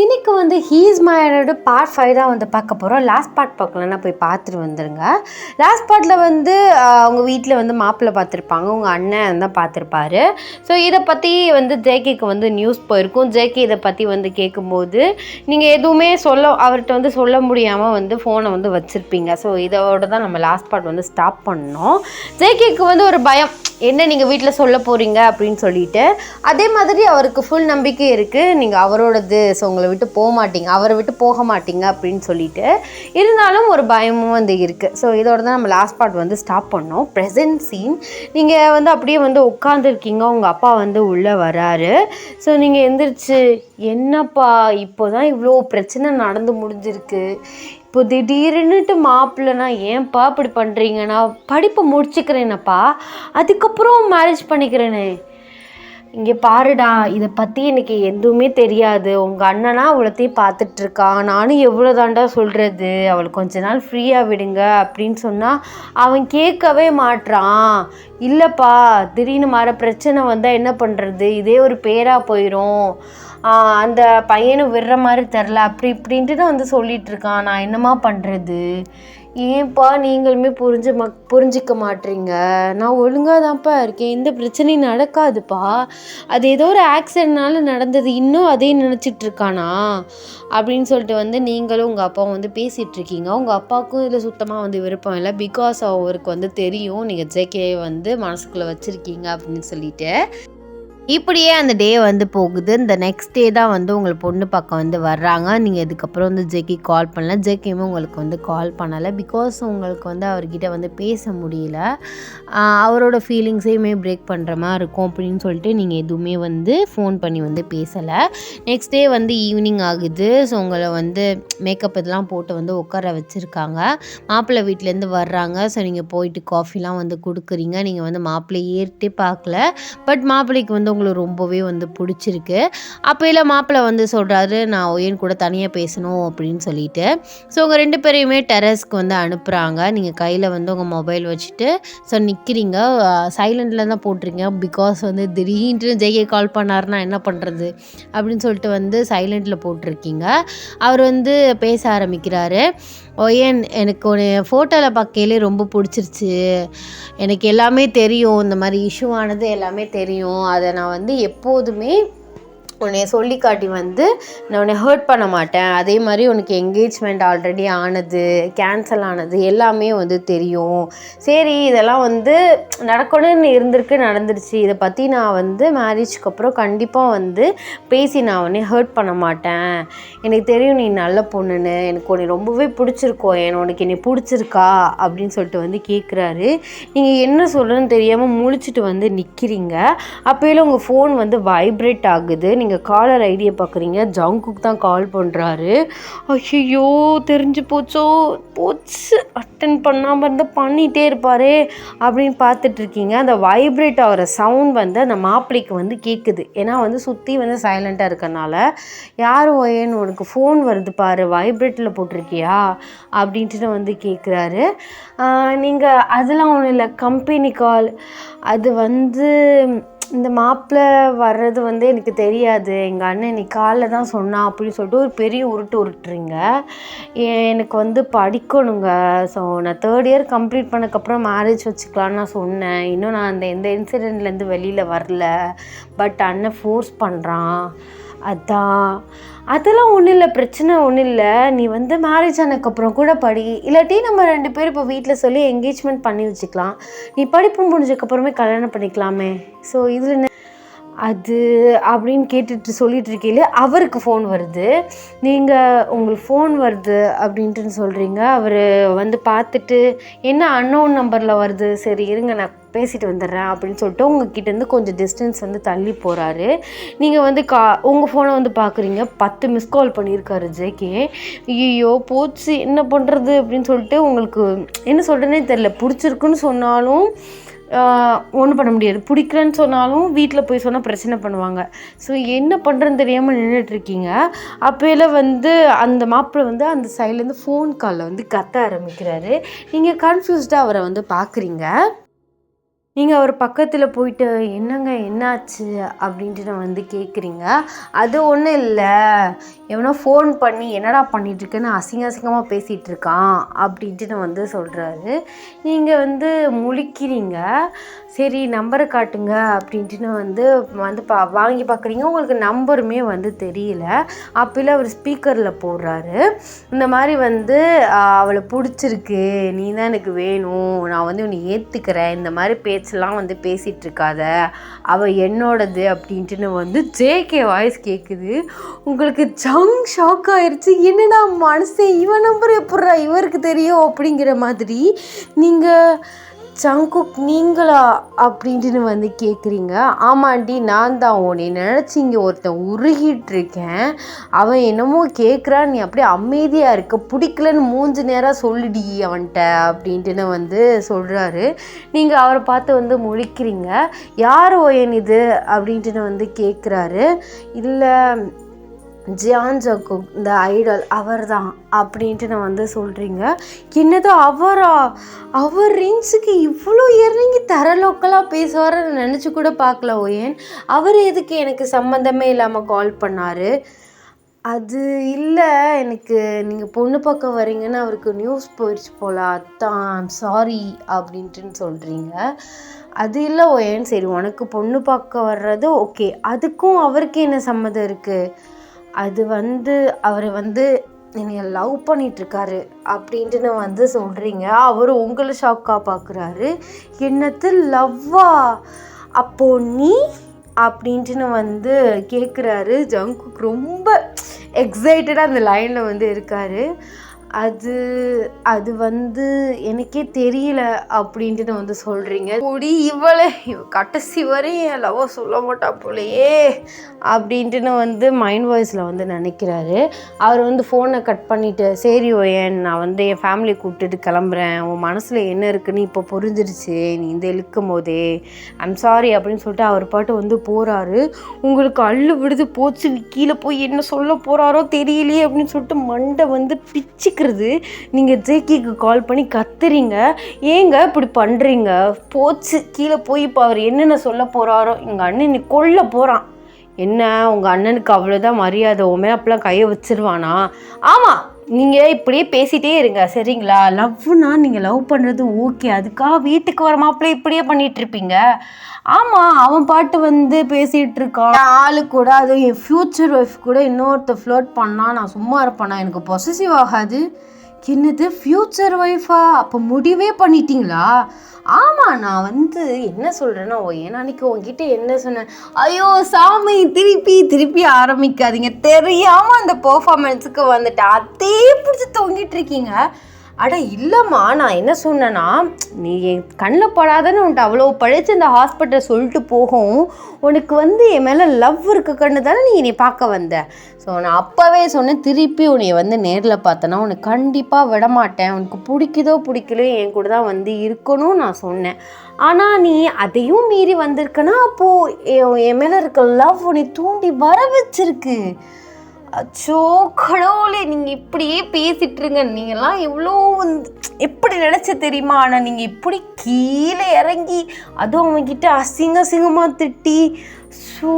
இன்னைக்கு வந்து he's மாயோட part 5 தான் வந்து பார்க்க போகிறோம். லாஸ்ட் பார்ட் பார்க்கலன்னா போய் பார்த்துட்டு வந்துடுங்க. லாஸ்ட் பார்ட்டில் வந்து அவங்க வீட்டில் வந்து மாப்பிள்ளை பார்த்துருப்பாங்க, உங்கள் அண்ணன் தான் பார்த்துருப்பாரு. ஸோ இதை பற்றி வந்து ஜேகேக்கு வந்து நியூஸ் போயிருக்கும். ஜேகே இதை பற்றி வந்து கேட்கும்போது நீங்கள் எதுவுமே அவர்கிட்ட வந்து சொல்ல முடியாமல் வந்து ஃபோனை வந்து வச்சுருப்பீங்க. ஸோ இதோட தான் நம்ம லாஸ்ட் பார்ட் வந்து ஸ்டாப் பண்ணோம். ஜேகேக்கு வந்து ஒரு பயம், என்ன நீங்கள் வீட்டில் சொல்ல போகிறீங்க அப்படின்னு சொல்லிட்டு. அதே மாதிரி அவருக்கு ஃபுல் நம்பிக்கை இருக்குது, நீங்கள் அவரோடது, ஸோ உங்களை விட்டு போக மாட்டீங்க, அவரை விட்டு போக மாட்டீங்க அப்படின்னு சொல்லிட்டு. இருந்தாலும் ஒரு பயமும் வந்து இருக்குது. ஸோ இதோட தான் நம்ம லாஸ்ட் பார்ட் வந்து ஸ்டாப் பண்ணோம். ப்ரெசன்ட் சீன், நீங்கள் வந்து அப்படியே வந்து உட்காந்துருக்கீங்க, உங்கள் அப்பா வந்து உள்ளே வராரு. ஸோ நீங்கள் எந்திரிச்சு, என்னப்பா இப்போ தான் இவ்வளோ பிரச்சனை நடந்து முடிஞ்சிருக்கு, இப்போ திடீர்னுட்டு மாப்பிள்ளைனா ஏன்ப்பா இப்படி பண்ணுறீங்க, நான் படிப்பை முடிச்சுக்கிறேனப்பா, அதுக்கப்புறம் மேரேஜ் பண்ணிக்கிறேனே, இங்கே பாருடா, இதை பற்றி எனக்கு எதுவுமே தெரியாது, உங்கள் அண்ணனா அவ்வளோத்தையும் பார்த்துட்ருக்கான், நானும் எவ்வளோ தாண்டா சொல்கிறது, அவளுக்கு கொஞ்ச நாள் ஃப்ரீயாக விடுங்க அப்படின்னு சொன்னால் அவன் கேட்கவே மாட்றான். இல்லைப்பா, திடீர்னு மாற பிரச்சனை வந்தால் என்ன பண்ணுறது, இதே ஒரு பேராக போயிடும், அந்த பையனும் விடுற மாதிரி தெரில, அப்படி இப்படின்ட்டு தான் வந்து சொல்லிகிட்ருக்கான், நான் என்னம்மா பண்ணுறது, ஏன்ப்பா நீங்களுமே புரிஞ்சிக்க மாட்டீங்க, நான் ஒழுங்காக தான்ப்பா இருக்கேன், எந்த பிரச்சனையும் நடக்காதுப்பா, அது ஏதோ ஒரு ஆக்சிடென்ட்னால நடந்தது, இன்னும் அதே நினச்சிட்ருக்கானா அப்படின்னு சொல்லிட்டு வந்து நீங்களும் உங்கள் அப்பாவும் வந்து பேசிகிட்ருக்கீங்க. உங்கள் அப்பாவுக்கும் இதில் சுத்தமாக வந்து விருப்பம் இல்லை. பிகாஸ் அவருக்கு வந்து தெரியும் நீங்கள் ஜேகே வந்து மனசுக்குள்ளே வச்சுருக்கீங்க அப்படின்னு சொல்லிட்டு. இப்படியே அந்த டே வந்து போகுது. இந்த நெக்ஸ்ட் டே தான் வந்து உங்களை பொண்ணு பக்கம் வந்து வர்றாங்க. நீங்கள் இதுக்கப்புறம் வந்து ஜேகே கால் பண்ணல, ஜேகேவும் உங்களுக்கு வந்து கால் பண்ணலை. பிகாஸ் உங்களுக்கு வந்து அவர்கிட்ட வந்து பேச முடியல, அவரோட ஃபீலிங்ஸையுமே பிரேக் பண்ணுற மாதிரி இருக்கும் அப்படின்னு சொல்லிட்டு நீங்கள் எதுவுமே வந்து ஃபோன் பண்ணி வந்து பேசலை. நெக்ஸ்ட் டே வந்து ஈவினிங் ஆகுது. ஸோ உங்களை வந்து மேக்கப் இதெல்லாம் போட்டு வந்து உட்கார வச்சுருக்காங்க. மாப்பிள்ளை வீட்டிலேருந்து வர்றாங்க. ஸோ நீங்கள் போயிட்டு காஃபிலாம் வந்து கொடுக்குறீங்க. நீங்கள் வந்து மாப்பிள்ளை ஏறிட்டே பார்க்கல, பட் மாப்பிள்ளைக்கு வந்து உங்களுக்கு ரொம்பவே வந்து பிடிச்சிருக்கு. அப்போ இல்லை மாப்பிள்ளை வந்து சொல்கிறாரு, நான் ஒயன் கூட தனியாக பேசணும் அப்படின்னு சொல்லிட்டு. ஸோ உங்கள் 2 பேரையுமே டெரஸ்க்கு வந்து அனுப்புகிறாங்க. நீங்கள் கையில் வந்து உங்கள் மொபைல் வச்சுட்டு ஸோ நிற்கிறீங்க, சைலண்டில் தான் போட்டிருங்க. பிகாஸ் வந்து திடீர்னு ஜெய்கே கால் பண்ணாருன்னா என்ன பண்ணுறது அப்படின்னு சொல்லிட்டு வந்து சைலண்டில் போட்டிருக்கீங்க. அவர் வந்து பேச ஆரம்பிக்கிறாரு. ஒயன், எனக்கு ஒரு ஃபோட்டோவில் பார்க்கையிலே ரொம்ப பிடிச்சிருச்சு, எனக்கு எல்லாமே தெரியும், இந்த மாதிரி இஷ்யூ ஆனது எல்லாமே தெரியும், அதை நான் வந்து எப்போதுமே உன்னை சொல்லி காட்டி வந்து நான் உன்னை ஹர்ட் பண்ண மாட்டேன், அதே மாதிரி உனக்கு என்கேஜ்மெண்ட் ஆல்ரெடி ஆனது, கேன்சல் ஆனது எல்லாமே வந்து தெரியும், சரி இதெல்லாம் வந்து நடக்கணும்னு நடந்துருச்சு, இதை பற்றி நான் வந்து மேரேஜ்க்கு அப்புறம் கண்டிப்பாக வந்து பேசி நான் உன்னை ஹர்ட் பண்ண மாட்டேன், எனக்கு தெரியும் நீ நல்ல பொண்ணுன்னு, எனக்கு உன்னை ரொம்பவே பிடிச்சிருக்கோம், உனக்கு என்னை பிடிச்சிருக்கா அப்படின்னு சொல்லிட்டு வந்து கேட்குறாரு. நீங்கள் என்ன சொல்கிறேன்னு தெரியாமல் முழிச்சிட்டு வந்து நிற்கிறீங்க. அப்போயில உங்கள் ஃபோன் வந்து வைப்ரேட் ஆகுது. நீங்கள் காலர் ஐடியை பார்க்குறீங்க, ஜங்குக்கு தான் கால் பண்ணுறாரு. ஐயோ தெரிஞ்சு போச்சு, அட்டன் பண்ணாமல் இருந்தால் பண்ணிகிட்டே இருப்பாரே அப்படின்னு பார்த்துட்ருக்கீங்க. அந்த வைப்ரேட் ஆகிற சவுண்ட் வந்து அந்த மாப்பிள்ளைக்கு வந்து கேட்குது. ஏன்னா வந்து சுற்றி வந்து சைலண்ட்டாக இருக்கறனால, யார் ஒயன்னு உனக்கு ஃபோன் வருது பாரு, வைப்ரேட்டில் போட்டிருக்கியா அப்படின்ட்டு வந்து கேட்குறாரு. நீங்கள் அதெல்லாம் ஒன்றும் இல்லை, கம்பெனி கால், அது வந்து இந்த மாப்பிள்ளை வர்றது வந்து எனக்கு தெரியாது, எங்கள் அண்ணன் இன்னைக்கு காலைல தான் சொன்னான் அப்படின்னு சொல்லிட்டு ஒரு பெரிய உருட்டுறீங்க. எனக்கு வந்து படிக்கணுங்க, ஸோ நான் 3rd இயர் கம்ப்ளீட் பண்ணக்கப்புறம் மேரேஜ் வச்சுக்கலான்னு நான் சொன்னேன், இன்னும் நான் எந்த இன்சிடெண்ட்லேருந்து வெளியில் வரல, பட் அண்ணன் ஃபோர்ஸ் பண்ணுறான், அதெல்லாம் ஒன்றும் இல்லை, பிரச்சனை ஒன்றும் இல்லை, நீ வந்து மேரேஜ் ஆனதுக்கப்புறம் கூட படி, இல்லாட்டி நம்ம 2 பேரும் இப்போ வீட்டில் சொல்லி என்கேஜ்மெண்ட் பண்ணி வச்சுக்கலாம், நீ படிப்பு முடிஞ்சதுக்கப்புறமே கல்யாணம் பண்ணிக்கலாமே, ஸோ இதில் அது அப்படின்னு கேட்டுட்டு சொல்லிட்டு இருக்கையிலே அவருக்கு ஃபோன் வருது. நீங்கள் உங்களுக்கு ஃபோன் வருது அப்படின்ட்டு சொல்கிறீங்க. அவர் வந்து பார்த்துட்டு, என்ன அன்னோன் நம்பரில் வருது, சரி இருங்க நான் பேசிட்டு வந்துடுறேன் அப்படின்னு சொல்லிட்டு உங்ககிட்டேருந்து கொஞ்சம் டிஸ்டன்ஸ் வந்து தள்ளி போகிறாரு. நீங்கள் வந்து உங்கள் ஃபோனை வந்து பார்க்குறீங்க, 10 மிஸ் கால் பண்ணியிருக்காரு ஜேகே. ஐயோ போச்சு, என்ன பண்ணுறது அப்படின்னு சொல்லிட்டு உங்களுக்கு என்ன சொல்கிறேனே தெரில. பிடிச்சிருக்குன்னு சொன்னாலும் ஒன்றும் பண்ண முடியாது, பிடிக்கலன்னு சொன்னாலும் வீட்டில் போய் சொன்னால் பிரச்சனை பண்ணுவாங்க. ஸோ என்ன பண்ணுறதுன்னு தெரியாமல் நின்றுட்டுருக்கீங்க. அப்போல வந்து அந்த மாப்பிள்ளை வந்து அந்த சைட்லேருந்து ஃபோன் காலில் வந்து கத்த ஆரம்பிக்கிறாரு. நீங்கள் கன்ஃபியூஸ்டாக அவரை வந்து பார்க்குறீங்க. நீங்கள் அவர் பக்கத்தில் போயிட்டு என்னங்க என்னாச்சு அப்படின்ட்டு நான் வந்து கேட்குறீங்க. அது ஒன்றும் இல்லை, எவனோ ஃபோன் பண்ணி என்னடா பண்ணிகிட்ருக்குன்னு அசிங்கமாக பேசிகிட்டு இருக்கான் அப்படின்ட்டு நான் வந்து சொல்கிறாரு. நீங்கள் வந்து முழிக்கிறீங்க. சரி நம்பரை காட்டுங்க அப்படின்ட்டு வந்து வாங்கி பார்க்குறீங்க. உங்களுக்கு நம்பருமே வந்து தெரியல. அப்போல அவர் ஸ்பீக்கரில் போடுறாரு. இந்த மாதிரி வந்து அவளை பிடிச்சிருக்கு, நீ தான் எனக்கு வேணும், நான் வந்து உன்னை ஏற்றுக்கிறேன், இந்த மாதிரி பேச்செல்லாம் வந்து பேசிகிட்ருக்காத, அவள் என்னோடது அப்படின்ட்டுன்னு வந்து ஜேகே வாய்ஸ் கேட்குது. உங்களுக்கு ஷாக் ஆயிடுச்சு. என்னடா மனசே இவன் நம்பர் எப்பட்றா இவருக்கு தெரியும் அப்படிங்கிற மாதிரி. நீங்கள் ஜங்குக் நீங்களா அப்படின்ட்டு வந்து கேட்குறீங்க. ஆமாண்டி நான் தான், உன்னை நினச்சி இங்கே ஒருத்தன் உருகிட்டுருக்கேன், அவன் என்னமோ கேட்குறான், நீ அப்படியே அமைதியாக இருக்க, பிடிக்கலன்னு மூஞ்சி நேராக சொல்லுடி அவன்கிட்ட அப்படின்ட்டுன்னு வந்து சொல்கிறாரு. நீங்கள் அவரை பார்த்து வந்து முழிக்கிறீங்க. யார் ஓயன் இது அப்படின்ட்டுன்னு வந்து கேட்குறாரு. இல்லை ஜியான் ஜங்குக் இந்த ஐடல் அவர் தான் அப்படின்ட்டு நான் வந்து சொல்கிறீங்க. என்னதோ அவரா, அவர் ரேஞ்சுக்கு இவ்வளோ இறங்கி லோக்கலாக பேசுவார்னு நினச்சி கூட பார்க்கல ஓயன். அவர் எதுக்கு எனக்கு சம்மந்தமே இல்லாமல் கால் பண்ணார்? அது இல்லை, எனக்கு நீங்கள் பொண்ணு பார்க்க வரீங்கன்னு அவருக்கு நியூஸ் போயிடுச்சு போல், அதான் சாரி அப்படின்ட்டுன்னு சொல்கிறீங்க. அது இல்லை ஓயன், சரி உனக்கு பொண்ணு பார்க்க வர்றது ஓகே, அதுக்கும் அவருக்கு என்ன சம்மதம் இருக்குது? அது வந்து அவர் வந்து என்னை லவ் பண்ணிகிட்ருக்காரு அப்படின்ட்டு வந்து சொல்கிறீங்க. அவர் உங்களை ஷாக்காக பார்க்குறாரு. என்னது லவ்வா? அப்போது நீ அப்படின்ட்டு வந்து கேட்குறாரு. ஜங்குக் ரொம்ப எக்ஸைட்டடாக அந்த லைனில் வந்து இருக்கார். அது வந்து எனக்கே தெரியல அப்படின்ட்டு வந்து சொல்கிறீங்க. கூடி இவளை கடைசி வரையும் என் லவ்வை சொல்ல மாட்டா போலையே அப்படின்ட்டுன்னு வந்து மைண்ட் வாய்ஸில் வந்து நினைக்கிறாரு. அவர் வந்து ஃபோனை கட் பண்ணிவிட்டு, சரி ஓயன் நான் வந்து என் ஃபேமிலி கூப்பிட்டுட்டு கிளம்புறேன், உன் மனசில் என்ன இருக்குன்னு இப்போ புரிஞ்சிருச்சு நீ இந்த இழுக்கும் போதே, ஐம் சாரி அப்படின்னு சொல்லிட்டு அவர் பாட்டு வந்து போகிறாரு. உங்களுக்கு அள்ளு விடுது போச்சு, கீழே போய் என்ன சொல்ல போகிறாரோ தெரியலையே அப்படின்னு சொல்லிட்டு மண்டை வந்து பிச்சு. நீங்கள் ஜேக்கிக்கு கால் பண்ணி கத்துறீங்க. ஏங்க இப்படி பண்ணுறீங்க? போச்சு கீழே போய் இப்போ அவர் என்னென்ன சொல்ல போகிறாரோ, எங்கள் அண்ணன் நீ கொல்ல போகிறான். என்ன உங்கள் அண்ணனுக்கு அவ்வளோதான் மரியாதை, உண்மையாக அப்பெல்லாம் கையை வச்சிருவானா? ஆமாம், நீங்கள் இப்படியே பேசிகிட்டே இருங்க சரிங்களா? லவ்னா நீங்கள் லவ் பண்ணுறது ஓகே, அதுக்காக வீட்டுக்கு வர மாப்பிள்ளை இப்படியே பண்ணிகிட்ருப்பீங்க? ஆமாம், அவன் பாட்டு வந்து பேசிகிட்டு இருக்கான் ஆளு கூட, அது என் ஃப்யூச்சர் ஒய்ஃப் கூட இன்னொருத்த ஃப்ளோட் பண்ணால் நான் சும்மா இருப்பேனா? எனக்கு பொசசிவ் ஆகாது. என்னது ஃப்யூச்சர் ஒய்ஃபா? அப்போ முடிவே பண்ணிட்டீங்களா? ஆமாம், நான் வந்து என்ன சொல்கிறேன்னா ஓயன், அன்றைக்கி உங்ககிட்ட என்ன சொன்னேன்? ஐயோ சாமி, திருப்பி ஆரம்பிக்காதீங்க, தெரியாமல் அந்த பெர்ஃபார்மன்ஸுக்கு வந்துட்டேன், அதே பிடிச்சி தொங்கிட்டு இருக்கீங்க. அட இல்லைம்மா, நான் என்ன சொன்னேன்னா, நீ என் கண்ணில் படாதன்னு உன்ட்டு அவ்வளோ படித்து இந்த ஹாஸ்பிட்டல் சொல்லிட்டு போகும், உனக்கு வந்து என் மேலே லவ் இருக்க கண்ணு தானே நீ என்னை பார்க்க வந்த. ஸோ நான் அப்போவே சொன்னேன், திருப்பி உன்னை வந்து நேரில் பார்த்தேன்னா உனக்கு கண்டிப்பாக விடமாட்டேன், உனக்கு பிடிக்குதோ பிடிக்கலையோ என் கூட தான் வந்து இருக்கணும்னு நான் சொன்னேன். ஆனால் நீ அதையும் மீறி வந்திருக்கனா, அப்போது என் மேலே இருக்க லவ் உன்னை தூண்டி வர வச்சிருக்கு. அச்சோ கடவுளே, நீங்கள் இப்படியே பேசிட்டுருங்க. நீங்கள்லாம் எவ்வளோ வந்து எப்படி நினச்ச தெரியுமா? ஆனால் நீங்கள் இப்படி கீழே இறங்கி அதுவும் அவங்கக்கிட்ட அசிங்கமாக திட்டி, ஸோ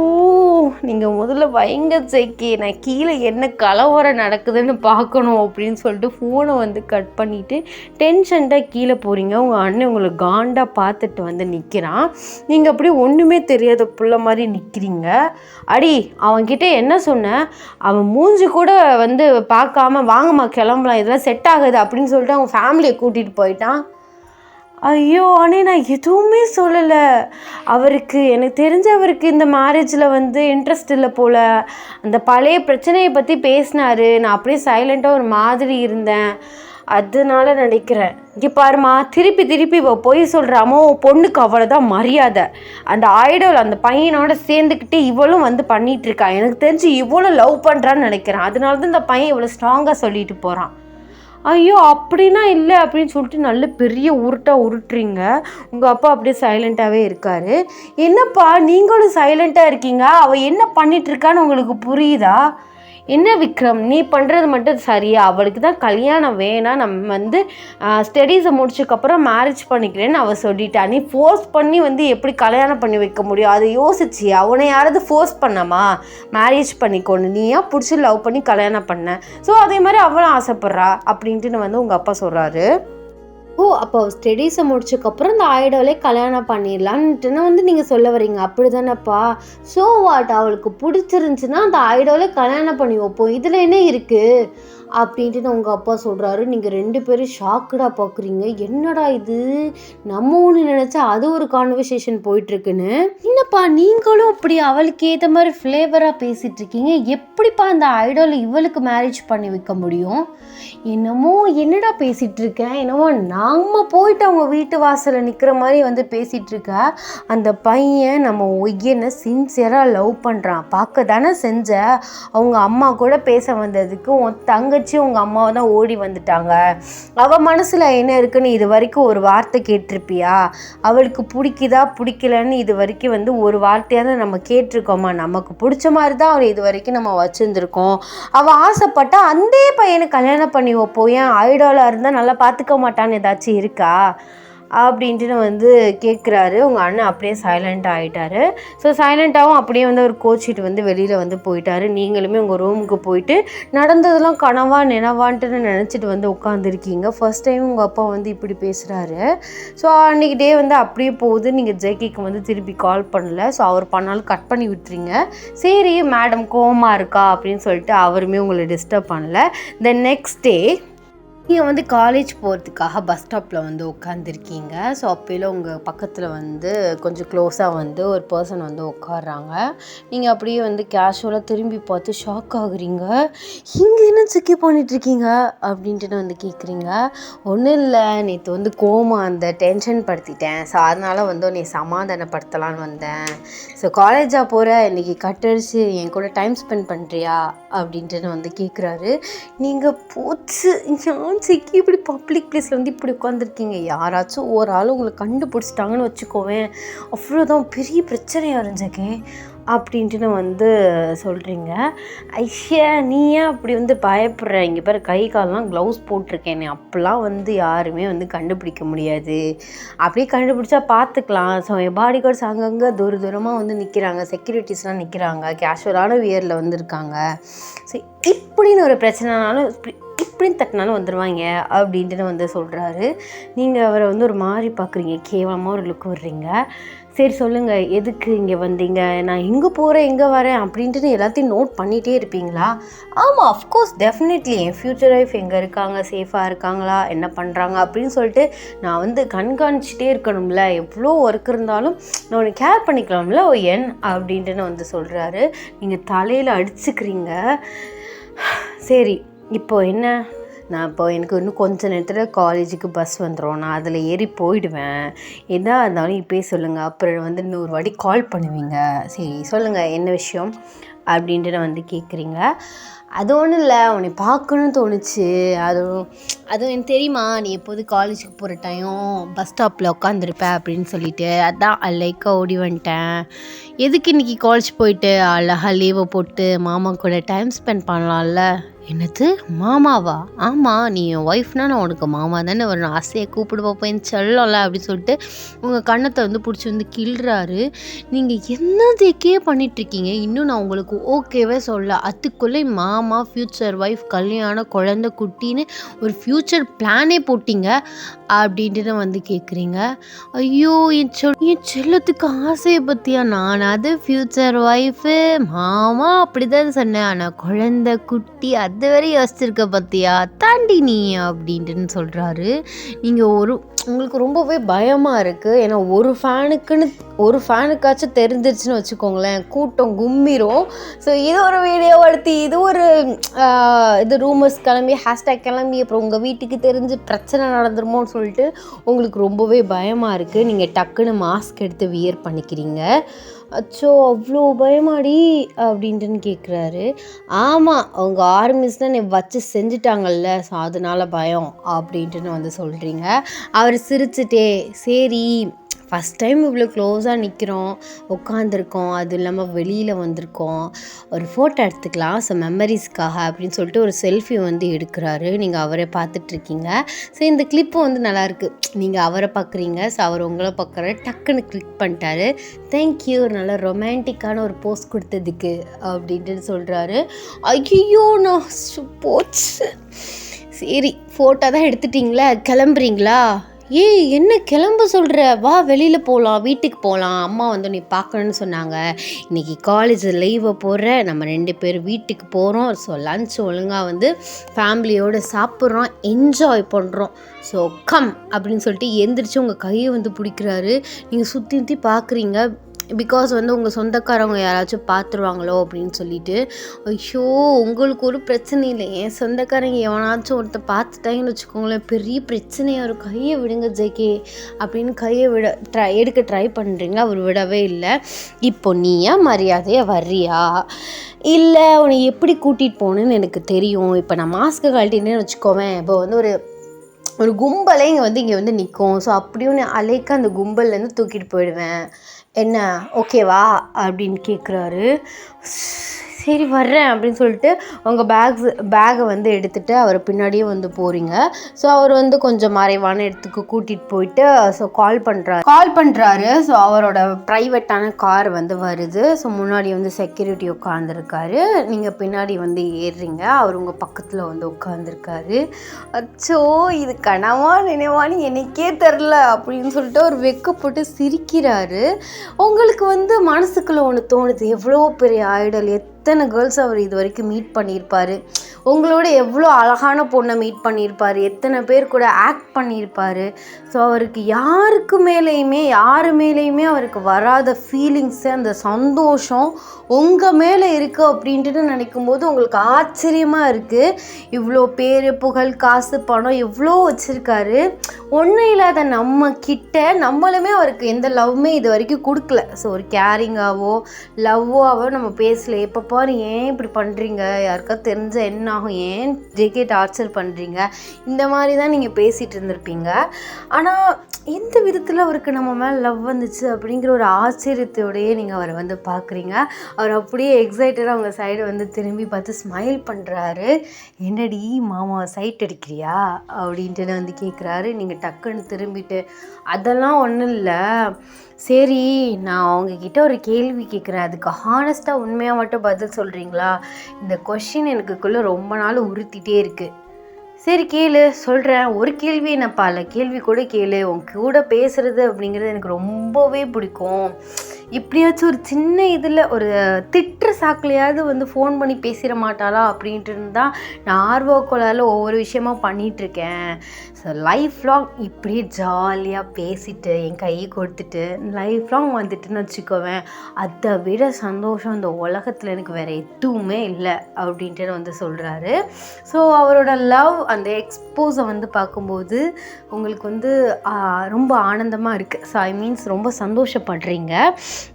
நீங்கள் முதல்ல வைங்க ஜெய்கே, நான் கீழே என்ன கலவரம் நடக்குதுன்னு பார்க்கணும் அப்படின்னு சொல்லிட்டு ஃபோனை வந்து கட் பண்ணிவிட்டு டென்ஷன்டாக கீழே போகிறீங்க. உங்கள் அண்ணன் உங்களை காண்டாக பார்த்துட்டு வந்து நிற்கிறான். நீங்கள் அப்படியே ஒன்றுமே தெரியாத புள்ள மாதிரி நிற்கிறீங்க. அடி அவன்கிட்ட என்ன சொன்னேன்? அவன் மூஞ்சி கூட வந்து பார்க்காம வாங்கம்மா கிளம்பலாம், இதெல்லாம் செட் ஆகுது அப்படின்னு சொல்லிட்டு அவன் ஃபேமிலியை கூட்டிகிட்டு போயிட்டான். ஐயோ அண்ணே, நான் எதுவுமே சொல்லலை. அவருக்கு எனக்கு தெரிஞ்சவருக்கு இந்த மேரேஜில் வந்து இன்ட்ரெஸ்ட் இல்லை போல், அந்த பழைய பிரச்சனையை பற்றி பேசினார். நான் அப்படியே சைலண்ட்டாக ஒரு மாதிரி இருந்தேன், அதனால நினைக்கிறேன். இங்கே பாருமா, திருப்பி இவ பொய் சொல்கிறாமோ, பொண்ணுக்கு அவ்வளோதான் மரியாதை. அந்த ஐடல் அந்த பையனோட சேர்ந்துக்கிட்டு இவளும் வந்து பண்ணிகிட்ருக்கா. எனக்கு தெரிஞ்சு இவ்வளோ லவ் பண்ணுறான்னு நினைக்கிறேன், அதனால தான் இந்த பையன் இவ்வளோ ஸ்ட்ராங்காக சொல்லிட்டு போகிறான். ஐயோ அப்படின்னா இல்லை அப்படின்னு சொல்லிட்டு நல்ல பெரிய உருட்டுறீங்க. உங்கள் அப்பா அப்படியே சைலண்ட்டாகவே இருக்கார். என்னப்பா நீங்களும் சைலண்ட்டாக இருக்கீங்க? அவள் என்ன பண்ணிகிட்ருக்கான்னு உங்களுக்கு புரியுதா? என்ன விக்ரம் நீ பண்ணுறது மட்டும் சரியா, அவளுக்கு தான் கல்யாணம் வேணாம், நம்ம வந்து ஸ்டடீஸை முடிச்சதுக்கப்புறம் மேரேஜ் பண்ணிக்கிறேன்னு அவள் சொல்லிட்டா, நீ ஃபோர்ஸ் பண்ணி வந்து எப்படி கல்யாணம் பண்ணி வைக்க முடியும்? அதை யோசிச்சியா? அவனை யாராவது ஃபோர்ஸ் பண்ணாமா மேரேஜ் பண்ணிக்கொண்டு? நீ ஏன் பிடிச்சி லவ் பண்ணி கல்யாணம் பண்ண? ஸோ அதே மாதிரி அவளும் ஆசைப்பட்றா அப்படின்ட்டு வந்து உங்கள் அப்பா சொல்கிறாரு. ஓ, அப்போ ஸ்டடீஸை முடிச்சதுக்கப்புறம் இந்த ஐடோலே கல்யாணம் பண்ணிடலான்ட்டுன்னு வந்து நீங்கள் சொல்ல வரீங்க, அப்படி தானேப்பா? ஸோ வாட், அவளுக்கு பிடிச்சிருந்துச்சுன்னா அந்த ஐடோலே கல்யாணம் பண்ணி வைப்போம், இதில் என்ன இருக்குது அப்படின்ட்டு உங்கள் அப்பா சொல்கிறாரு. நீங்கள் 2 பேரும் ஷாக்குடாக பார்க்குறீங்க. என்னடா இது, நம்ம ஒன்று நினச்சா அது ஒரு கான்வர்சேஷன் போயிட்டுருக்குன்னு. என்னப்பா நீங்களும் அப்படி அவளுக்கு ஏற்ற மாதிரி ஃப்ளேவராக பேசிகிட்டு இருக்கீங்க, எப்படிப்பா அந்த ஐடோலை இவளுக்கு மேரேஜ் பண்ணி வைக்க முடியும்? என்னமோ என்னடா பேசிகிட்டு இருக்கேன், என்னமோ நம்ம போயிட்டு அவங்க வீட்டு வாசலில் நிற்கிற மாதிரி வந்து பேசிகிட்டு இருக்க. அந்த பையன் நம்ம ஒய்யனை சின்சியராக லவ் பண்ணுறான், பார்க்க தானே செஞ்ச. அவங்க அம்மா கூட பேச வந்ததுக்கு உன் தங்கச்சி உங்கள் அம்மாவை தான் ஓடி வந்துட்டாங்க. அவள் மனசில் என்ன இருக்குன்னு இது வரைக்கும் ஒரு வார்த்தை கேட்டிருப்பியா? அவளுக்கு பிடிக்குதா பிடிக்கலன்னு இது வரைக்கும் வந்து ஒரு வார்த்தையாவது நம்ம கேட்டிருக்கோமா? நமக்கு பிடிச்ச மாதிரி தான் அவள் இது வரைக்கும் நம்ம வச்சுருந்துருக்கோம். அவள் ஆசைப்பட்டா அந்த பையனை கல்யாணம் பண்ணி வைப்போம், ஏன் ஐடாலாக இருந்தால் நல்லா பார்த்துக்க மாட்டான்னு ஏதாச்சும் இருக்கா அப்படின்ட்டு வந்து கேட்குறாரு. உங்கள் அண்ணன் அப்படியே சைலண்ட் ஆகிட்டாரு. ஸோ சைலண்ட்டாகவும் அப்படியே வந்து அவர் கோச்சிட்டு வந்து வெளியில் வந்து போயிட்டாரு. நீங்களுமே உங்கள் ரூமுக்கு போயிட்டு நடந்ததெல்லாம் கனவா நினைவான்ட்டு நினச்சிட்டு வந்து உட்காந்துருக்கீங்க. ஃபர்ஸ்ட் டைம் உங்கள் அப்பா வந்து இப்படி பேசுகிறாரு. ஸோ அன்றைக்கி டே வந்து அப்படியே போகுது. நீங்கள் ஜேக்கிக்கு வந்து திருப்பி கால் பண்ணல. ஸோ அவர் பண்ணாலும் கட் பண்ணி விட்டுறீங்க. சரி மேடம் கோவமாக இருக்கா அப்படின்னு சொல்லிட்டு அவருமே உங்களை டிஸ்டர்ப் பண்ணல. தென் நெக்ஸ்ட் டே நீங்கள் வந்து காலேஜ் போகிறதுக்காக பஸ் ஸ்டாப்பில் வந்து உட்காந்துருக்கீங்க. ஸோ அப்போல உங்கள் பக்கத்தில் வந்து கொஞ்சம் க்ளோஸாக வந்து ஒரு பர்சன் வந்து உட்காடுறாங்க. நீங்கள் அப்படியே வந்து கேஷுவலாக திரும்பி பார்த்து ஷாக் ஆகுறீங்க. இங்கே என்ன செக்கி பண்ணிகிட்ருக்கீங்க அப்படின்ட்டு வந்து கேட்குறீங்க. ஒன்றும் இல்லை, நேற்று வந்து கோவமாக அந்த டென்ஷன் படுத்திட்டேன். ஸோ அதனால் வந்து நீ சமாதானப்படுத்தலான்னு வந்தேன். ஸோ காலேஜாக போகிற இன்றைக்கி கட்டடிச்சு என் கூட டைம் ஸ்பெண்ட் பண்ணுறியா அப்படின்ட்டு வந்து கேட்குறாரு. நீங்கள் போச்சு சிக்கி இப்படி பப்ளிக் பிளேஸில் வந்து இப்படி உட்காந்துருக்கீங்க, யாராச்சும் ஒரு ஆள் உங்களை கண்டுபிடிச்சிட்டாங்கன்னு வச்சுக்கோவேன், அவ்வளோதான் பெரிய பிரச்சனையாக இருந்துச்சே அப்படின்ட்டு வந்து சொல்கிறீங்க. ஐயா நீ ஏன் அப்படி வந்து பயப்படுற? இங்கே பாரு கை காலெலாம் க்ளவுஸ் போட்டிருக்கேன், அப்போல்லாம் வந்து யாருமே வந்து கண்டுபிடிக்க முடியாது, அப்படியே கண்டுபிடிச்சா பார்த்துக்கலாம். ஸோ என் பாடி கார்ட்ஸ் அங்கங்கே தூரமாக வந்து நிற்கிறாங்க, செக்யூரிட்டிஸ்லாம் நிற்கிறாங்க, கேஷுவலான வியரில் வந்துருக்காங்க. ஸோ இப்படின்னு ஒரு பிரச்சனைனாலும் இப்படின்னு தட்டினாலும் வந்துடுவாங்க அப்படின்ட்டு வந்து சொல்கிறாரு. நீங்கள் அவரை வந்து ஒரு மாதிரி பார்க்குறீங்க, கேவலமாக ஒரு லுக் விடுறீங்க. சரி சொல்லுங்கள், எதுக்கு இங்கே வந்தீங்க? நான் எங்கே போகிறேன் எங்கே வரேன் அப்படின்ட்டு எல்லாத்தையும் நோட் பண்ணிகிட்டே இருப்பீங்களா? ஆமாம், அஃப்கோர்ஸ் டெஃபினெட்லி என் ஃப்யூச்சர் ஒய்ஃப் எங்கே இருக்காங்க, சேஃபாக இருக்காங்களா, என்ன பண்ணுறாங்க அப்படின்னு சொல்லிட்டு நான் வந்து கண்காணிச்சிட்டே இருக்கணும்ல, எவ்வளோ ஒர்க் இருந்தாலும் நான் உன்னை கேர் பண்ணிக்கலாம்ல என் அப்படின்ட்டு வந்து சொல்கிறாரு. நீங்கள் தலையில் அடிச்சுக்கிறீங்க. சரி இப்போது என்ன, நான் இப்போ எனக்கு இன்னும் கொஞ்சம் நேரத்தில் காலேஜுக்கு பஸ் வந்துடும், நான் அதில் ஏறி போயிடுவேன், எதா இருந்தாலும் இப்போயே சொல்லுங்கள், அப்புறம் வந்து இன்னொரு வாட்டி கால் பண்ணுவீங்க. சரி சொல்லுங்கள் என்ன விஷயம் அப்படின்ட்டு நான் வந்து கேட்குறீங்க. அது ஒன்றும் இல்லை, உன்னை பார்க்கணுன்னு தோணுச்சு, அதுவும் எனக்கு தெரியுமா நீ எப்போது காலேஜுக்கு போகிற டைம் பஸ் ஸ்டாப்பில் உட்காந்துருப்ப அப்படின்னு சொல்லிட்டு, அதான் லைக்காக ஓடி வந்துட்டேன். எதுக்கு இன்றைக்கி காலேஜ் போயிட்டு அழகாக லீவை போட்டு மாமா கூட டைம் ஸ்பெண்ட் பண்ணலாம்ல. என்னது மாமாவா? ஆமாம், நீ என் ஒய்ஃப்னா நான் உனக்கு மாமா தானே வரணும், ஆசையை கூப்பிடு பார்ப்பேன் செல்லல அப்படின்னு சொல்லிட்டு உங்கள் கண்ணத்தை வந்து பிடிச்சி வந்து கிள்றாரு. நீங்கள் என்னதுக்கே பண்ணிகிட்ருக்கீங்க, இன்னும் நான் உங்களுக்கு ஓகேவே சொல்ல, அதுக்குள்ளே மாமா ஃப்யூச்சர் ஒய்ஃப் கல்யாணம் குழந்தை குட்டின்னு ஒரு ஃப்யூச்சர் பிளானே போட்டிங்க அப்படின்ட்டு வந்து கேட்குறீங்க. ஐயோ என் செல்லத்துக்கு ஆசையை பற்றியா? நான் அது ஃப்யூச்சர் ஒய்ஃபு மாமா அப்படி தான் சொன்னேன், ஆனால் குழந்தை குட்டி அது வரை யோசிச்சிருக்க பற்றியா தாண்டி நீ அப்படின்ட்டுன்னு சொல்கிறாரு. நீங்கள் உங்களுக்கு ரொம்பவே பயமாக இருக்குது. ஏன்னா ஒரு ஃபேனுக்காச்சும் தெரிஞ்சிருச்சுன்னு வச்சுக்கோங்களேன், கூட்டம் கும்மிரும். ஸோ இது ஒரு வீடியோ எடுத்து இது ரூமர்ஸ் கிளம்பி ஹேஷ்டேக் கிளம்பி அப்புறம் உங்கள் வீட்டுக்கு தெரிஞ்சு பிரச்சனை நடந்துருமோன்னு சொல்லிட்டு உங்களுக்கு ரொம்பவே பயமாக இருக்குது. நீங்கள் டக்குன்னு மாஸ்க் எடுத்து வியர் பண்ணிக்கிறீங்க. அச்சோ அவ்வளோ பயமாடி அப்படின்ட்டுன்னு கேட்குறாரு. ஆமாம், அவங்க ஆர்மிஸ் தான் வச்சு செஞ்சுட்டாங்கல்ல, ஸோ அதனால பயம் அப்படின்ட்டுன்னு வந்து சொல்கிறீங்க. அவர் சிரிச்சுட்டே சரி ஃபஸ்ட் டைம் இவ்வளோ க்ளோஸாக நிற்கிறோம், உட்காந்துருக்கோம், அது இல்லாமல் வெளியில் வந்திருக்கோம், ஒரு ஃபோட்டோ எடுத்துக்கலாம் ஸோ மெமரிஸ்க்காக அப்படின்னு சொல்லிட்டு ஒரு செல்ஃபி வந்து எடுக்கிறாரு. நீங்கள் அவரை பார்த்துட்ருக்கீங்க. ஸோ இந்த கிளிப்பு வந்து நல்லாயிருக்கு. நீங்கள் அவரை பார்க்குறீங்க, ஸோ அவர் உங்களை பார்க்குறாரு, டக்குன்னு கிளிக் பண்ணிட்டாரு. தேங்க்யூ, நல்லா ரொமான்டிக்கான ஒரு போஸ்ட் கொடுத்ததுக்கு அப்படின்ட்டு சொல்கிறாரு. ஐயோ நான் போச்சு. சரி ஃபோட்டோ தான் எடுத்துட்டிங்களா, கிளம்புறீங்களா? ஏய் என்ன கிளம்ப சொல்கிற, வா வெளியில் போகலாம், வீட்டுக்கு போகலாம், அம்மா வந்து நீ பார்க்கணுன்னு சொன்னாங்க, இன்றைக்கி காலேஜில் லீவை போடுற, நம்ம 2 பேர் வீட்டுக்கு போகிறோம், ஸோ லன்ச் ஒழுங்காக வந்து ஃபேமிலியோடு சாப்பிட்றோம், என்ஜாய் பண்ணுறோம், ஸோ கம் அப்படின்னு சொல்லிட்டு எந்திரிச்சு உங்கள் கையை வந்து பிடிக்கிறாரு. நீங்கள் சுற்றி பார்க்குறீங்க, பிகாஸ் வந்து உங்கள் சொந்தக்காரவங்க யாராச்சும் பார்த்துருவாங்களோ அப்படின்னு சொல்லிட்டு. ஐயோ உங்களுக்கு ஒரு பிரச்சனை இல்லை, என் சொந்தக்காரங்க எவனாச்சும் ஒருத்தர் பார்த்துட்டாங்கன்னு வச்சுக்கோங்களேன், பெரிய பிரச்சனையாக ஒரு கையை விடுங்க ஜேகே அப்படின்னு கையை எடுக்க ட்ரை பண்ணுறீங்க. அவர் விடவே இல்லை. இப்போ நீயா மரியாதையாக வர்றியா, இல்லை உன்னை எப்படி கூட்டிகிட்டு போகணுன்னு எனக்கு தெரியும், இப்போ நான் மாஸ்க்கு கழட்டினேன்னு வச்சுக்கோவேன், இப்போ வந்து ஒரு கும்பலே இங்கே வந்து நிற்கும், ஸோ அப்படியும் அலைக்க அந்த கும்பல்லேருந்து தூக்கிட்டு போயிடுவேன், என்ன ஓகேவா அப்படின்னு கேட்குறாரு. சரி வர்றேன் அப்படின்னு சொல்லிட்டு உங்கள் பேகை வந்து எடுத்துகிட்டு அவர் பின்னாடியே வந்து போகிறீங்க. ஸோ அவர் வந்து கொஞ்சம் மறைவான இடத்துக்கு கூட்டிகிட்டு போயிட்டு ஸோ கால் பண்ணுறாரு. ஸோ அவரோட ப்ரைவேட்டான கார் வந்து வருது. ஸோ முன்னாடி வந்து செக்யூரிட்டி உட்காந்துருக்காரு, நீங்கள் பின்னாடி வந்து ஏறுறீங்க, அவர் உங்கள் பக்கத்தில் வந்து உட்காந்துருக்காரு. அச்சோ இது கனவா நினைவான்னு எனக்கே தெரில அப்படின்னு சொல்லிட்டு அவர் வெக்கப்பட்டு சிரிக்கிறாரு. உங்களுக்கு வந்து மனசுக்குள்ளே ஒன்று தோணுது, எவ்வளோ பெரிய ஐடல், எத்தனை கேர்ள்ஸ் அவர் இது வரைக்கும் மீட் பண்ணியிருப்பார், உங்களோட எவ்வளோ அழகான பொண்ணை மீட் பண்ணியிருப்பார், எத்தனை பேர் கூட ஆக்ட் பண்ணியிருப்பார். ஸோ அவருக்கு யார் மேலேயுமே அவருக்கு வராத ஃபீலிங்ஸு, அந்த சந்தோஷம் உங்கள் மேலே இருக்குது அப்படின்ட்டு நினைக்கும்போது உங்களுக்கு ஆச்சரியமாக இருக்குது. இவ்வளோ பேர், புகழ், காசு, பணம் எவ்வளோ வச்சுருக்காரு, ஒன்றும் இல்லாத நம்ம கிட்ட நம்மளுமே அவருக்கு எந்த லவ்வுமே இது வரைக்கும் கொடுக்கல. ஸோ ஒரு கேரிங்காவோ லவ்வாவோ நம்ம பேசல. எப்போ பாரு ஏன் இப்படி பண்ணுறீங்க, யாருக்கா தெரிஞ்ச என்ன ஆகும், ஏன் ஜேகே டார்ச்சர் பண்ணுறீங்க, இந்த மாதிரி தான் நீங்கள் பேசிகிட்டு இருந்திருப்பீங்க. ஆனால் எந்த விதத்தில் அவருக்கு நம்ம மேலே லவ் வந்துச்சு அப்படிங்கிற ஒரு ஆச்சரியத்தோடையே நீங்கள் அவரை வந்து பார்க்குறீங்க. அவர் அப்படியே எக்ஸைட்டடாக அவங்க சைடு வந்து திரும்பி பார்த்து ஸ்மைல் பண்ணுறாரு. என்னடி மாமா சைட் அடிக்கிறியா அப்படின்ட்டு வந்து கேட்குறாரு. நீங்கள் டக்குன்னு திரும்பிட்டு அதெல்லாம் ஒன்றும் இல்லை, சரி நான் அவங்கக்கிட்ட ஒரு கேள்வி கேட்குறேன், அதுக்கு ஹானஸ்ட்டாக உண்மையாக மட்டும் பதில் சொல்கிறீங்களா, இந்த கொஷின் எனக்குள்ளே ரொம்ப நாள் உறுத்திட்டே இருக்குது. சரி கேளு சொல்கிறேன், ஒரு கேள்வி என்னப்பா இல்லை, கேள்வி கூட கேளு, உன் கூட பேசுகிறது அப்படிங்கிறது எனக்கு ரொம்பவே பிடிக்கும், இப்படியாச்சும் ஒரு சின்ன இதில் ஒரு திட்டுற சாக்கிலையாவது வந்து ஃபோன் பண்ணி பேசிட மாட்டாளா அப்படின்ட்டு இருந்தால் நான் ஆர்வக்கோளால் ஒவ்வொரு விஷயமா பண்ணிகிட்ருக்கேன். ஸோ லைஃப் லாங் இப்படியே ஜாலியாக பேசிட்டு என் கையை கொடுத்துட்டு லைஃப் லாங் வந்துட்டுன்னு வச்சுக்கோவேன், அதை விட சந்தோஷம் இந்த உலகத்தில் எனக்கு வேறு எதுவுமே இல்லை அப்படின்ட்டு வந்து சொல்கிறாரு. ஸோ அவரோட லவ் அந்த எக்ஸ்போஸை வந்து பார்க்கும்போது உங்களுக்கு வந்து ரொம்ப ஆனந்தமாக இருக்குது. ஸோ ஐ மீன்ஸ் ரொம்ப சந்தோஷப்படுறீங்க.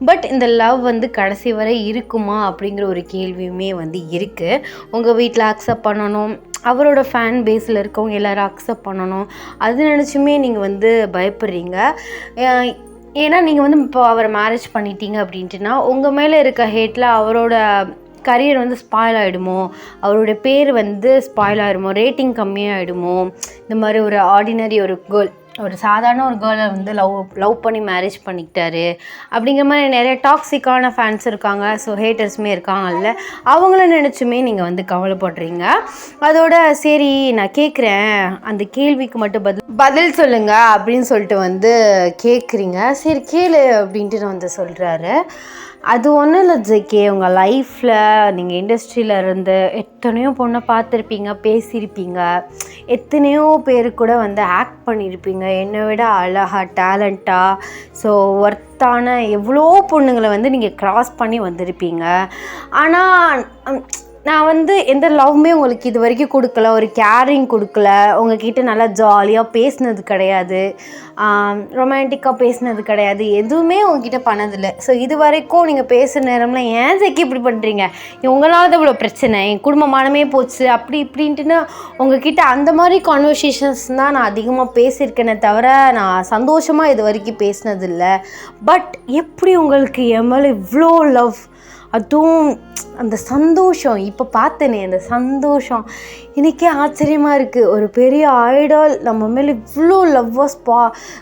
பட் இந்த லவ் வந்து கடைசி வரை இருக்குமா அப்படிங்கிற ஒரு கேள்வியுமே வந்து இருக்குது. உங்கள் வீட்டில் அக்செப்ட் பண்ணணும், அவரோட ஃபேன் பேஸில் இருக்கவங்க எல்லோரும் அக்செப்ட் பண்ணணும், அது நினச்சுமே நீங்கள் வந்து பயப்படுறீங்க. ஏன்னா நீங்கள் வந்து இப்போ அவரை மேரேஜ் பண்ணிட்டீங்க அப்படின்ட்டுனா உங்கள் மேலே இருக்க ஹேட்டில் அவரோட கரியர் வந்து ஸ்பாயில் ஆகிடுமோ, அவருடைய பேர் வந்து ஸ்பாயில் ஆகிடுமோ, ரேட்டிங் கம்மியாகிடுமோ, இந்த மாதிரி ஒரு ஆர்டினரி ஒரு கேர்ள், ஒரு சாதாரண ஒரு கேர்ளை வந்து லவ் பண்ணி மேரேஜ் பண்ணிக்கிட்டாரு அப்படிங்கிற மாதிரி நிறைய டாக்ஸிக்கான ஃபேன்ஸ் இருக்காங்க. ஸோ ஹேட்டர்ஸுமே இருக்காங்கல்ல, அவங்கள நினச்சுமே நீங்கள் வந்து கவலைப்படுறீங்க. அதோட சரி நான் கேட்குறேன், அந்த கேள்விக்கு மட்டும் பதில் சொல்லுங்கள் அப்படின்னு சொல்லிட்டு வந்து கேட்குறீங்க. சரி கேளு அப்படின்ட்டு நான் வந்து சொல்கிறாரு. அது ஒன்றும் இல்லை ஜேகே, உங்கள் லைஃப்பில் நீங்கள் இண்டஸ்ட்ரியில் இருந்து எத்தனையோ பொண்ணை பார்த்துருப்பீங்க, பேசியிருப்பீங்க, எத்தனையோ பேர் கூட வந்து ஆக்ட் பண்ணியிருப்பீங்க, என்னை விட அழகாக டேலண்ட்டாக ஸோ ஒர்த்தான எவ்வளோ பொண்ணுங்களை வந்து நீங்கள் க்ராஸ் பண்ணி வந்திருப்பீங்க. ஆனால் நான் வந்து எந்த லவ்வுமே உங்களுக்கு இது வரைக்கும் கொடுக்கல, ஒரு கேரிங் கொடுக்கல, உங்ககிட்ட நல்லா ஜாலியாக பேசினது கிடையாது, ரொமான்டிக்காக பேசினது கிடையாது, எதுவுமே உங்ககிட்ட பண்ணதில்லை. ஸோ இது வரைக்கும் நீங்கள் பேசுகிற நேரம்லாம் ஏன் ஜெக்கி இப்படி பண்ணுறீங்க, உங்களால் தான் இவ்வளோ பிரச்சனை, என் குடும்பமானமே போச்சு அப்படி இப்படின்ட்டுன்னு உங்ககிட்ட அந்த மாதிரி கான்வர்சேஷன்ஸ் தான் நான் அதிகமாக பேசியிருக்கேனே தவிர நான் சந்தோஷமாக இது வரைக்கும் பேசினதில்லை. பட் எப்படி உங்களுக்கு என் மேலே இவ்வளோ லவ், அதுவும் அந்த சந்தோஷம், இப்போ பார்த்தேனே அந்த சந்தோஷம் எனக்கே ஆச்சரியமாக இருக்குது. ஒரு பெரிய ஐடால் நம்ம மேலே இவ்வளோ லவ்வர்ஸ்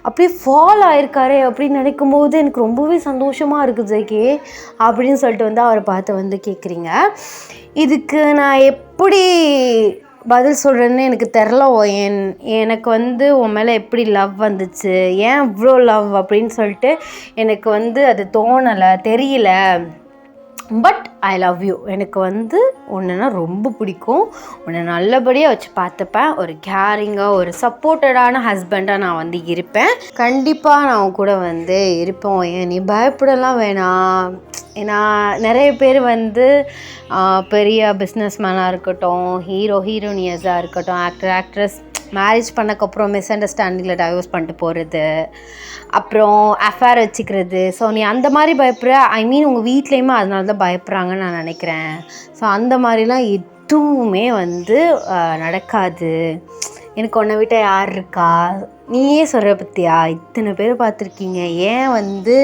அப்படியே ஃபால் ஆயிருக்காரே அப்படின்னு நினைக்கும் போது எனக்கு ரொம்பவே சந்தோஷமாக இருக்குது ஜெகே அப்படின்னு சொல்லிட்டு வந்து அவரை பார்த்து வந்து கேட்குறீங்க. இதுக்கு நான் எப்படி பதில் சொல்கிறேன்னு எனக்கு தெரில. எனக்கு வந்து உன் மேலே எப்படி லவ் வந்துச்சு, ஏன் இவ்வளோ லவ் அப்படின்னு சொல்லிட்டு எனக்கு வந்து அது தோணலை, தெரியல. But I love you. எனக்கு வந்து உன்னைனா ரொம்ப பிடிக்கும், உன்னை நல்லபடியாக வச்சு பார்த்துப்பேன், ஒரு கேரிங்காக ஒரு சப்போர்ட்டடான ஹஸ்பண்டாக நான் வந்து இருப்பேன். கண்டிப்பாக நான் உன் கூட வந்து இருப்போம். ஏன் நீ பயப்படலாம் வேணாம். ஏன்னா நிறைய பேர் வந்து பெரிய பிஸ்னஸ் மேனாக இருக்கட்டும், ஹீரோயினியஸாக இருக்கட்டும், ஆக்ட்ரஸ் மேரேஜ் பண்ணக்கப்புறம் மிஸ் அண்டர்ஸ்டாண்டிங்கில் டைவர்ஸ் பண்ணிட்டு போகிறது, அப்புறம் அஃபேர் வச்சுக்கிறது. ஸோ நீ அந்த மாதிரி பயப்படுற, உங்கள் வீட்லேயுமே அதனால தான் பயப்படுறாங்கன்னு நான் நினைக்கிறேன். ஸோ அந்த மாதிரிலாம் எதுவுமே வந்து நடக்காது. எனக்கு உன்னை விட்ட யார் இருக்கா, நீயே சொல்கிற பற்றியா, இத்தனை பேர் பார்த்துருக்கீங்க, ஏன் வந்து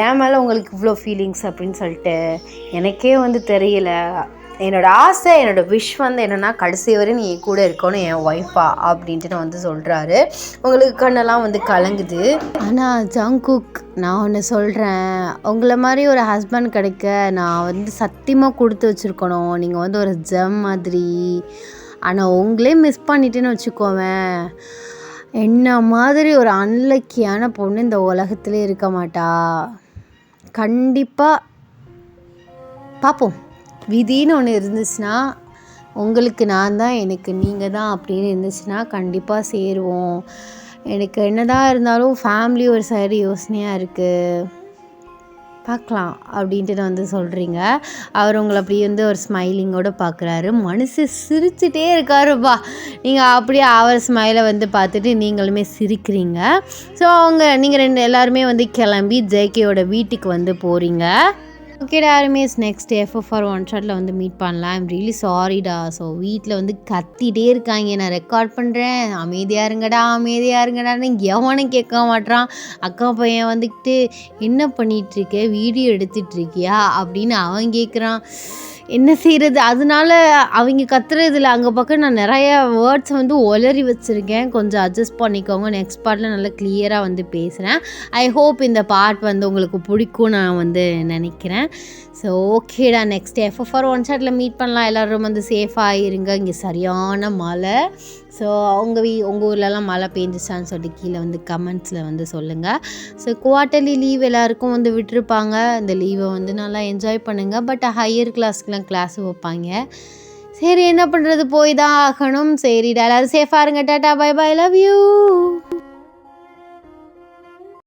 என் மேலே உங்களுக்கு இவ்வளோ ஃபீலிங்ஸ் அப்படின்னு சொல்லிட்டு எனக்கே வந்து தெரியல. என்னோடய ஆசை, என்னோடய விஷ் வந்து என்னென்னா கடைசி வரை நீ என் கூட இருக்கணும், என் ஒய்ஃபா அப்படின்ட்டு நான் வந்து சொல்கிறாரு. உங்களுக்கு கண்ணெல்லாம் வந்து கலங்குது. ஆனால் ஜங்குக், நான் ஒன்று சொல்கிறேன், உங்களை மாதிரி ஒரு ஹஸ்பண்ட் கிடைக்க நான் வந்து சத்தியமாக கொடுத்து வச்சுருக்கணும். நீங்கள் வந்து ஒரு ஜெம் மாதிரி. ஆனால் உங்களே மிஸ் பண்ணிட்டேன்னு வச்சுக்கோவேன், என்ன மாதிரி ஒரு அன்லக்கியான பொண்ணு இந்த உலகத்துலேயே இருக்க மாட்டா. கண்டிப்பாக பார்ப்போம். விதின்னு ஒன்று இருந்துச்சுன்னா, உங்களுக்கு நான் தான், எனக்கு நீங்கள் தான் அப்படின்னு இருந்துச்சுன்னா கண்டிப்பாக சேருவோம். எனக்கு என்னதான் இருந்தாலும் ஃபேமிலி ஒரு சைடு யோசனையாக இருக்குது, பார்க்கலாம் அப்படின்ட்டு நான் வந்து சொல்கிறீங்க. அவர் உங்களை அப்படியே வந்து ஒரு ஸ்மைலிங்கோடு பார்க்குறாரு, மனுஷன் சிரிச்சுட்டே இருக்காருப்பா. நீங்கள் அப்படியே அவர் ஸ்மைலை வந்து பார்த்துட்டு நீங்களுமே சிரிக்கிறீங்க. ஸோ நீங்கள் எல்லாருமே வந்து கிளம்பி ஜேகேயோட வீட்டுக்கு வந்து போகிறீங்க. ஓகே டாருமேஸ், நெக்ஸ்ட் FFR ஒன் ஷாட்டில் வந்து மீட் பண்ணலாம். ஐம் ரியலி சாரிடா. ஸோ வீட்டில் வந்து கத்திகிட்டே இருக்காங்க, நான் ரெக்கார்ட் பண்ணுறேன், அமைதியாக இருங்கடான்னு எவனும் கேட்க மாட்றான். அக்கா பையன் வந்துக்கிட்டு என்ன பண்ணிகிட்ருக்க, வீடியோ எடுத்துகிட்ருக்கியா அப்படின்னு அவன் கேட்குறான். என்ன செய்கிறது, அதனால அவங்க கத்துறதில்ல. அங்கே பக்கம் நான் நிறைய வேர்ட்ஸ் வந்து ஒலரி வச்சுருக்கேன், கொஞ்சம் அட்ஜஸ்ட் பண்ணிக்கோங்க. நெக்ஸ்ட் பார்ட்டில் நல்லா கிளியராக வந்து பேசுகிறேன். ஐ ஹோப் இந்த பார்ட் வந்து உங்களுக்கு பிடிக்கும் நான் வந்து நினைக்கிறேன். ஸோ ஓகேடா, நெக்ஸ்ட் FFR ஒன் ஷாட்டில் மீட் பண்ணலாம். எல்லோரும் வந்து சேஃபாக இருங்க. இங்கே சரியான மழை. ஸோ உங்கள் ஊர்லலாம் மழை பெஞ்சிச்சான்னு சொல்லிட்டு கீழே வந்து கமெண்ட்ஸில் வந்து சொல்லுங்கள். ஸோ குவார்ட்டர்லி லீவ் எல்லாேருக்கும் வந்து விட்டுருப்பாங்க. இந்த லீவை வந்து நல்லா என்ஜாய் பண்ணுங்கள். பட் ஹையர் கிளாஸ்க்கெலாம் கிளாஸ் வைப்பாங்க. சரி, என்ன பண்ணுறது, போய் தான் ஆகணும். சரிடா, எல்லோரும் சேஃபாக இருங்க. Tata, bye bye, love you.